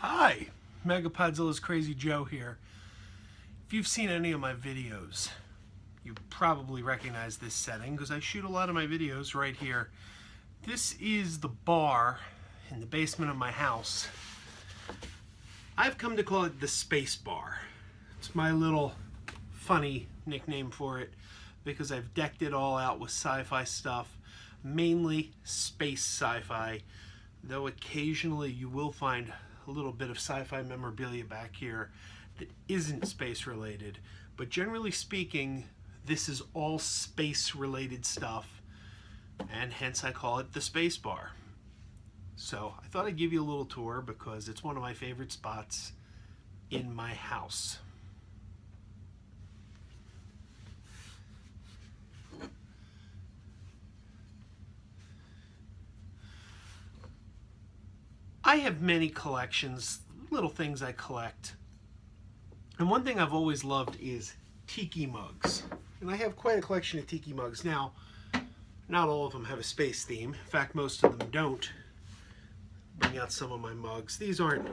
Hi, MegaPodzilla's Crazy Joe here. If you've seen any of my videos, you probably recognize this setting because I shoot a lot of my videos right here. This is the bar in the basement of my house. I've come to call it the Space Bar. It's my little funny nickname for it because I've decked it all out with sci-fi stuff, mainly space sci-fi, though occasionally you will find a little bit of sci-fi memorabilia back here that isn't space related, but generally speaking this is all space related stuff, and hence I call it the Space Bar. So I thought I'd give you a little tour because it's one of my favorite spots in my house. I have many collections, little things I collect. And one thing I've always loved is tiki mugs. And I have quite a collection of tiki mugs. Now, not all of them have a space theme. In fact, most of them don't. Bring out some of my mugs. These aren't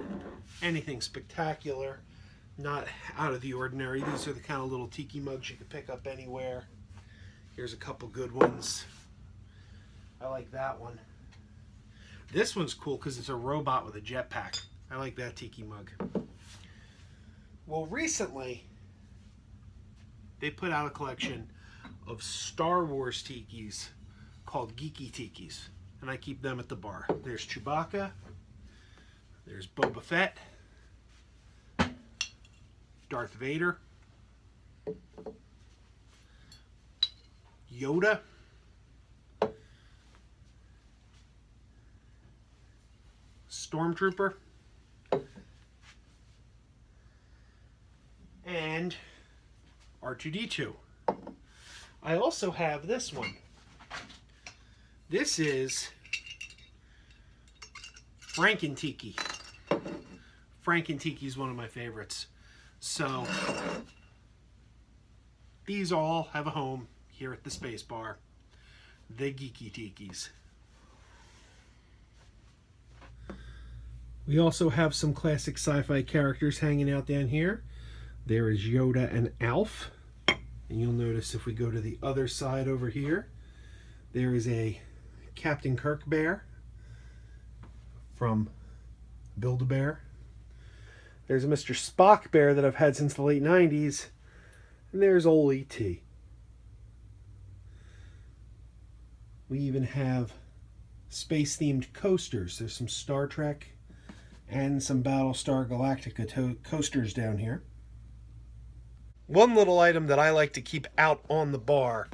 anything spectacular, not out of the ordinary. These are the kind of little tiki mugs you can pick up anywhere. Here's a couple good ones. I like that one. This one's cool because it's a robot with a jetpack. I like that tiki mug. Well, recently, they put out a collection of Star Wars tikis called Geeky Tikis. And I keep them at the bar. There's Chewbacca. There's Boba Fett. Darth Vader. Yoda. Stormtrooper, and R2-D2. I also have this one. This is Franken-Tiki. Franken-Tiki is one of my favorites. So these all have a home here at the Space Bar. The Geeky Tikis. We also have some classic sci-fi characters hanging out down here. There is Yoda and Alf. And you'll notice if we go to the other side over here, there is a Captain Kirk bear from Build-A-Bear. There's a Mr. Spock bear that I've had since the late 90s. And there's old E.T. We even have space-themed coasters. There's some Star Trek and some Battlestar Galactica coasters down here. One little item that I like to keep out on the bar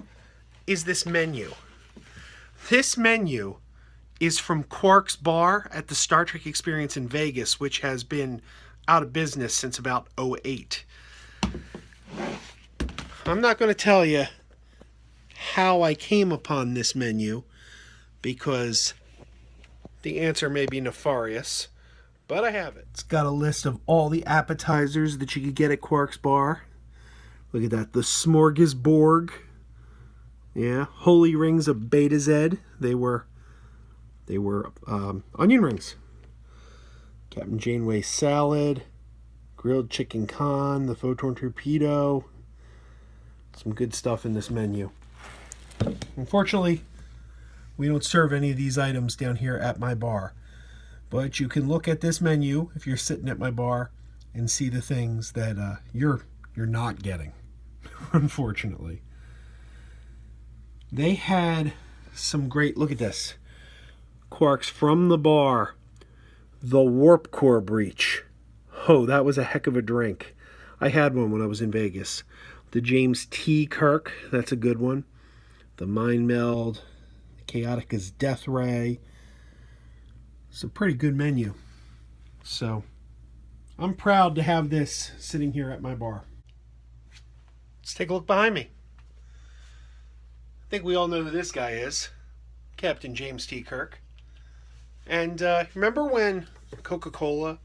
is this menu. This menu is from Quark's Bar at the Star Trek Experience in Vegas, which has been out of business since about '08. I'm not going to tell you how I came upon this menu because the answer may be nefarious. But I have it. It's got a list of all the appetizers that you could get at Quark's Bar. Look at that. The Smorgasborg. Yeah. Holy Rings of Beta Z. They were onion rings. Captain Janeway salad. Grilled chicken con. The photon torpedo. Some good stuff in this menu. Unfortunately, we don't serve any of these items down here at my bar. But you can look at this menu if you're sitting at my bar and see the things that you're not getting, unfortunately. They had some great, look at this. Quarks from the bar. The Warp Core Breach. Oh, that was a heck of a drink. I had one when I was in Vegas. The James T. Kirk, that's a good one. The Mind Meld. Chaotica's Death Ray. It's a pretty good menu. So I'm proud to have this sitting here at my bar. Let's take a look behind me. I think we all know who this guy is. Captain James T. Kirk. And remember when Coca-Cola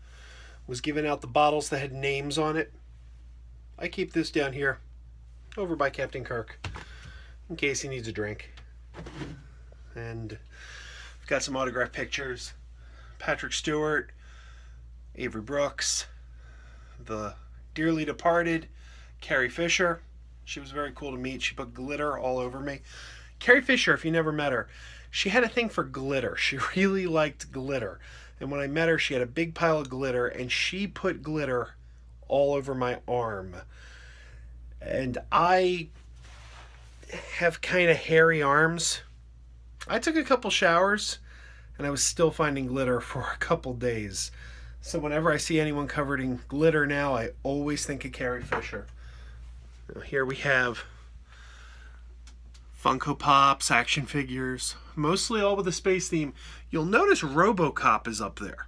was giving out the bottles that had names on it? I keep this down here over by Captain Kirk in case he needs a drink. And I've got some autographed pictures. Patrick Stewart, Avery Brooks, the dearly departed Carrie Fisher. She was very cool to meet. She put glitter all over me. Carrie Fisher, if you never met her, she had a thing for glitter. She really liked glitter. And when I met her, she had a big pile of glitter, and she put glitter all over my arm. And I have kind of hairy arms. I took a couple showers, and I was still finding glitter for a couple days. So whenever I see anyone covered in glitter now, I always think of Carrie Fisher. Now here we have Funko Pops, action figures, mostly all with a space theme. You'll notice RoboCop is up there.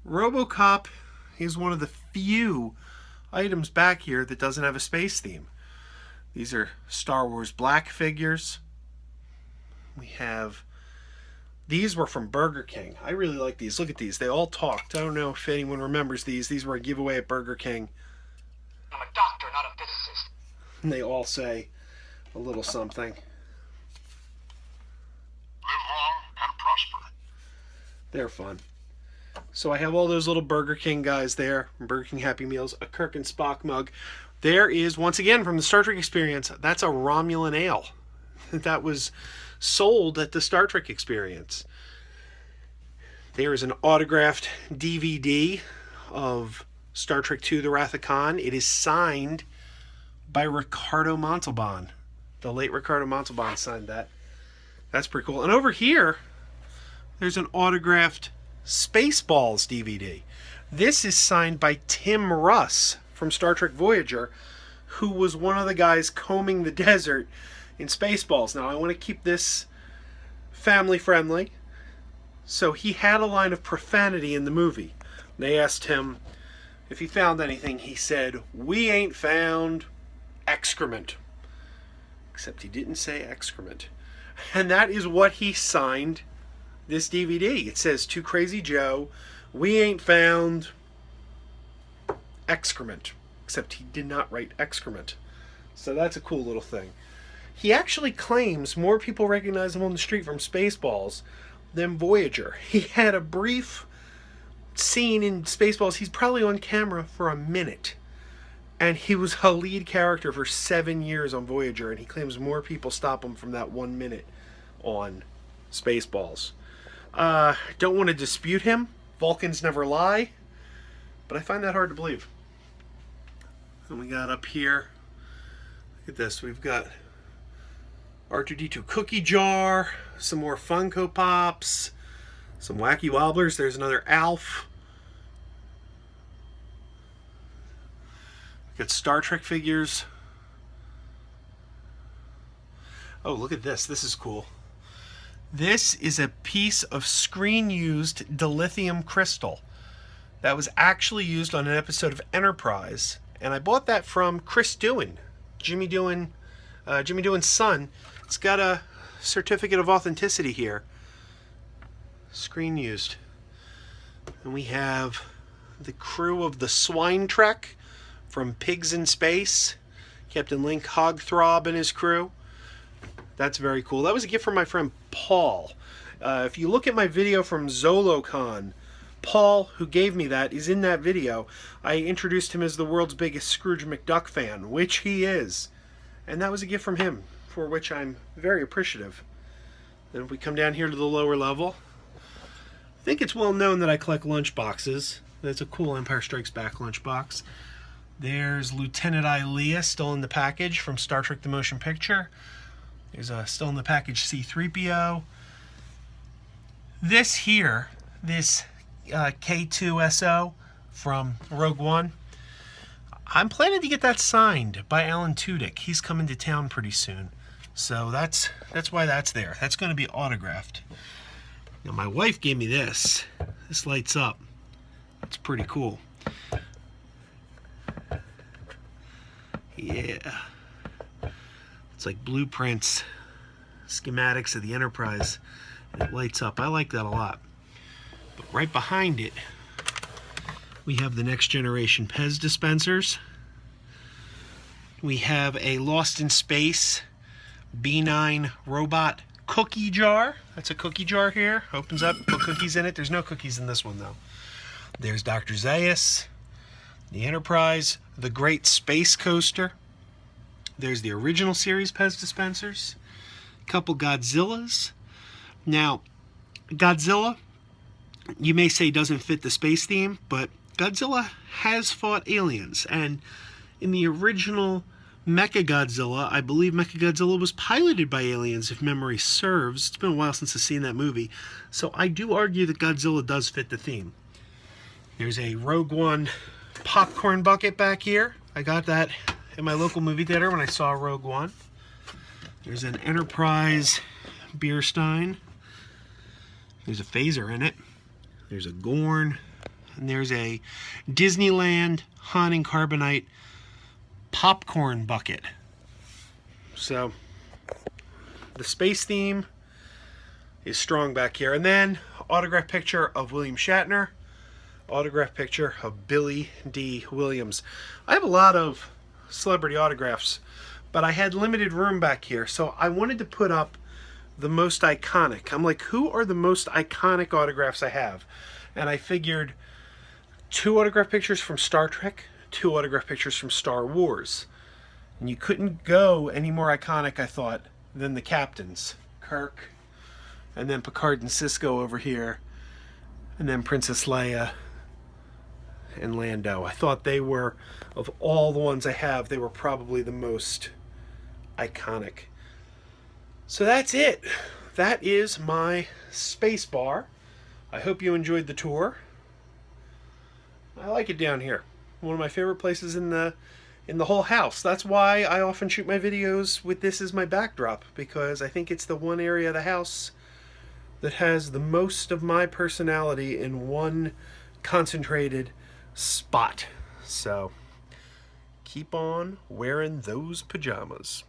RoboCop is one of the few items back here that doesn't have a space theme. These are Star Wars Black figures. We have, these were from Burger King. I really like these. Look at these. They all talked. I don't know if anyone remembers these. These were a giveaway at Burger King. I'm a doctor, not a physicist. And they all say a little something. Live long and prosper. They're fun. So I have all those little Burger King guys there, from Burger King Happy Meals, a Kirk and Spock mug. There is, once again, from the Star Trek Experience, that's a Romulan ale. That was sold at the Star Trek Experience. There is an autographed DVD of Star Trek II, The Wrath of Khan. It is signed by Ricardo Montalban. The late Ricardo Montalban signed that. That's pretty cool. And over here, there's an autographed Spaceballs DVD. This is signed by Tim Russ from Star Trek Voyager, who was one of the guys combing the desert in Spaceballs. Now, I want to keep this family friendly. So he had a line of profanity in the movie. They asked him if he found anything. He said, "We ain't found excrement." Except he didn't say excrement. And that is what he signed this DVD. It says, "To Krazy Joe, we ain't found excrement." Except he did not write excrement. So that's a cool little thing. He actually claims more people recognize him on the street from Spaceballs than Voyager. He had a brief scene in Spaceballs. He's probably on camera for a minute. And he was a lead character for 7 years on Voyager. And he claims more people stop him from that 1 minute on Spaceballs. Don't want to dispute him. Vulcans never lie. But I find that hard to believe. And we got up here, look at this, we've got R2-D2 cookie jar, some more Funko Pops, some Wacky Wobblers. There's another Alf. We've got Star Trek figures. Oh, look at this. This is cool. This is a piece of screen-used dilithium crystal that was actually used on an episode of Enterprise. And I bought that from Chris Doohan, Jimmy Doohan's son. It's got a certificate of authenticity here. Screen used. And we have the crew of the Swine Trek from Pigs in Space. Captain Link Hogthrob and his crew. That's very cool. That was a gift from my friend Paul. If you look at my video from ZoloCon, Paul, who gave me that, is in that video. I introduced him as the world's biggest Scrooge McDuck fan, which he is. And that was a gift from him, for which I'm very appreciative. Then if we come down here to the lower level, I think it's well known that I collect lunchboxes. That's a cool Empire Strikes Back lunchbox. There's Lieutenant Ilia still in the package from Star Trek The Motion Picture. There's still in the package C-3PO. This here, this K2SO from Rogue One, I'm planning to get that signed by Alan Tudyk. He's coming to town pretty soon. So that's why that's there. That's going to be autographed. Now my wife gave me this. This lights up. That's pretty cool. Yeah. It's like blueprints, schematics of the Enterprise. And it lights up. I like that a lot. But right behind it, we have the Next Generation Pez dispensers. We have a Lost in Space B9 robot cookie jar. That's a cookie jar here. Opens up, put cookies in it. There's no cookies in this one, though. There's Dr. Zaius, the Enterprise, the Great Space Coaster. There's the original series Pez dispensers, a couple Godzillas. Now, Godzilla, you may say doesn't fit the space theme, but Godzilla has fought aliens, and in the original MegaGodzilla, I believe MegaGodzilla was piloted by aliens, if memory serves. It's been a while since I've seen that movie, so I do argue that Godzilla does fit the theme. There's a Rogue One popcorn bucket back here. I got that in my local movie theater when I saw Rogue One. There's an Enterprise beer stein. There's a phaser in it. There's a Gorn. And there's a Disneyland Han and Carbonite popcorn bucket. So the space theme is strong back here. And then autograph picture of William Shatner. Autograph picture of Billy D. Williams. I have a lot of celebrity autographs, but I had limited room back here, so I wanted to put up the most iconic. I'm like, who are the most iconic autographs I have? And I figured 2 autograph pictures from Star Trek, 2 autograph pictures from Star Wars. And you couldn't go any more iconic, I thought, than the captains. Kirk, and then Picard and Cisco over here, and then Princess Leia and Lando. I thought they were, of all the ones I have, they were probably the most iconic. So that's it. That is my space bar. I hope you enjoyed the tour. I like it down here. One of my favorite places in the whole house. That's why I often shoot my videos with this as my backdrop, because I think it's the one area of the house that has the most of my personality in one concentrated spot. So keep on wearing those pajamas.